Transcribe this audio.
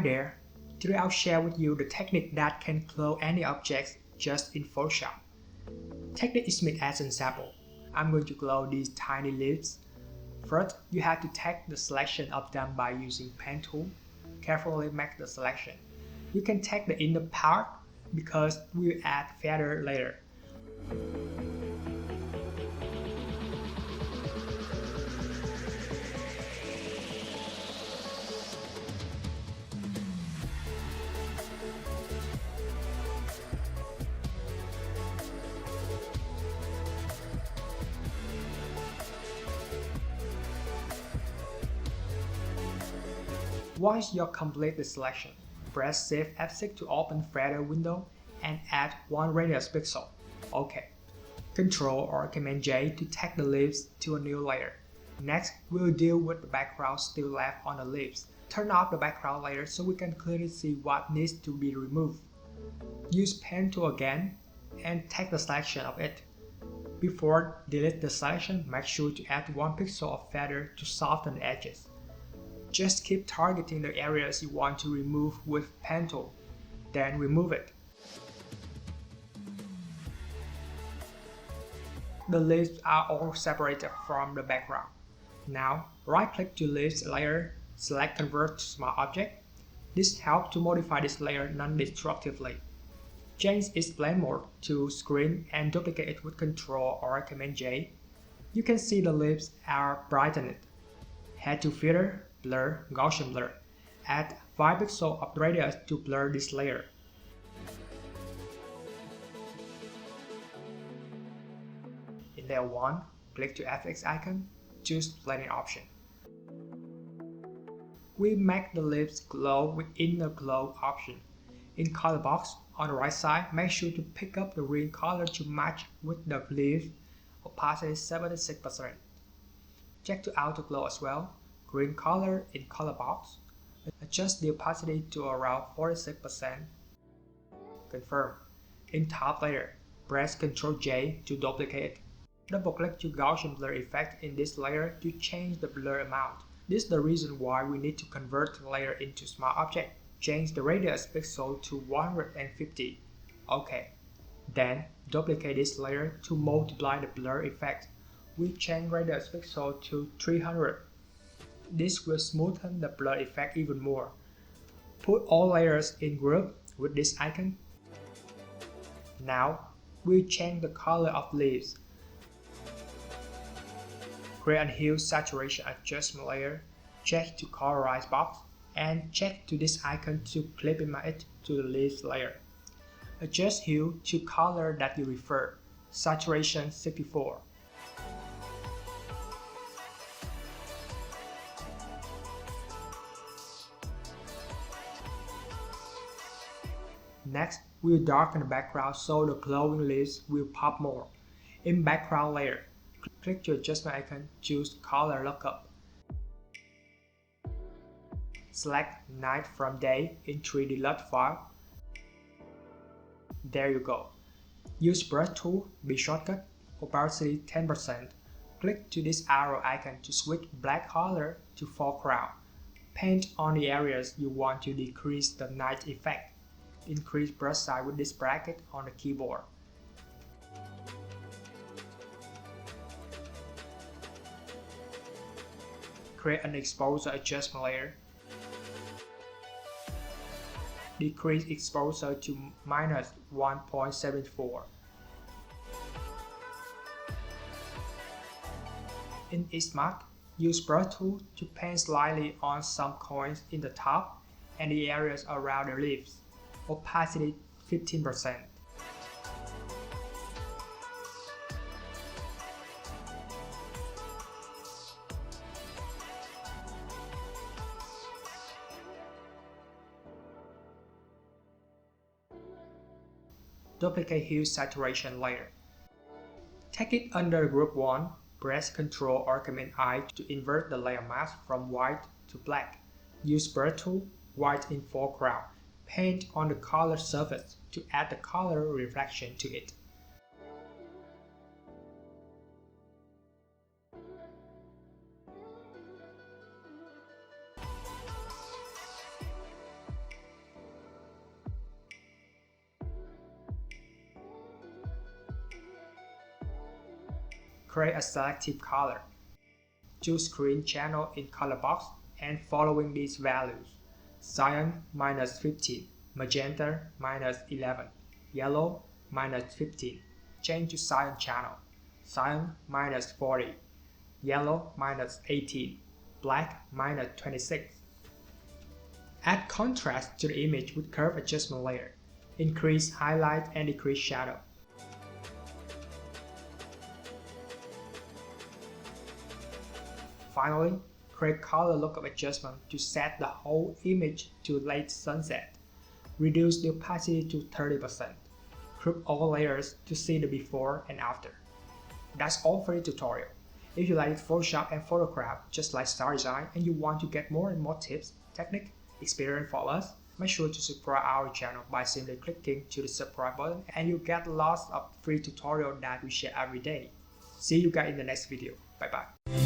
there, today I'll share with you the technique that can clone any objects just in Photoshop. Technique is made as an example. I'm going to clone these tiny leaves. First, you have to take the selection of them by using pen tool. Carefully make the selection. You can take the inner part because we'll add feather later. Once you complete the selection, press Shift F6 to open Feather window and add 1 radius pixel. OK. Control or Command J to take the leaves to a new layer. Next, we'll deal with the background still left on the leaves. Turn off the background layer so we can clearly see what needs to be removed. Use Pen tool again and take the selection of it. Before delete the selection, make sure to add 1 pixel of feather to soften the edges. Just keep targeting the areas you want to remove with pen tool, then remove it. The leaves are all separated from the background. Now, right-click to leaves layer, select Convert to Smart Object. This helps to modify this layer non-destructively. Change its blend mode to Screen and duplicate it with Ctrl or Command J. You can see the leaves are brightened. Head to Filter, Blur, Gaussian Blur. Add 5 pixels of radius to blur this layer. In layer 1, click to FX icon, choose Blending option. We make the leaves glow within the glow option. In color box, on the right side, make sure to pick up the green color to match with the leaf, opacity 76%. Check to auto glow as well. Green color in color box. Adjust the opacity to around 46%. Confirm. In top layer, press Ctrl J to duplicate it. Double-click to Gaussian blur effect in this layer to change the blur amount. This is the reason why we need to convert the layer into Smart Object. Change the radius pixel to 150. OK. Then, duplicate this layer to multiply the blur effect. We change radius pixel to 300. This will smoothen the blur effect even more. Put all layers in group with this icon. Now, we change the color of leaves. Create a hue saturation adjustment layer. Check to colorize box and check to this icon to clip it to the leaves layer. Adjust hue to color that you prefer. Saturation 64. Next, we'll darken the background so the glowing leaves will pop more. In background layer, click to adjustment icon, choose color lookup. Select night from day in 3D LUT file. There you go. Use brush tool, B shortcut, opacity 10%. Click to this arrow icon to switch black color to foreground. Paint on the areas you want to decrease the night effect. Increase brush size with this bracket on the keyboard. Create an exposure adjustment layer. Decrease exposure to -1.74. In each mark, use brush tool to paint slightly on some coins in the top and the areas around the leaves. Opacity 15%. Duplicate hue saturation layer. Take it under group 1, press Ctrl or Command I to invert the layer mask from white to black. Use brush tool, white in foreground. Paint on the color surface to add the color reflection to it. Create a selective color. Choose screen channel in color box and following these values. Cyan -15, magenta -11, yellow -15. Change to cyan channel. Cyan -40, yellow -18, black -26. Add contrast to the image with curve adjustment layer. Increase highlight and decrease shadow. Finally, create color lookup adjustment to set the whole image to late sunset. Reduce the opacity to 30%. Group all layers to see the before and after. That's all for the tutorial. If you like Photoshop and photograph just like SADESIGN and you want to get more and more tips, technique, experience from us, make sure to subscribe our channel by simply clicking to the subscribe button and you'll get lots of free tutorials that we share every day. See you guys in the next video. Bye bye.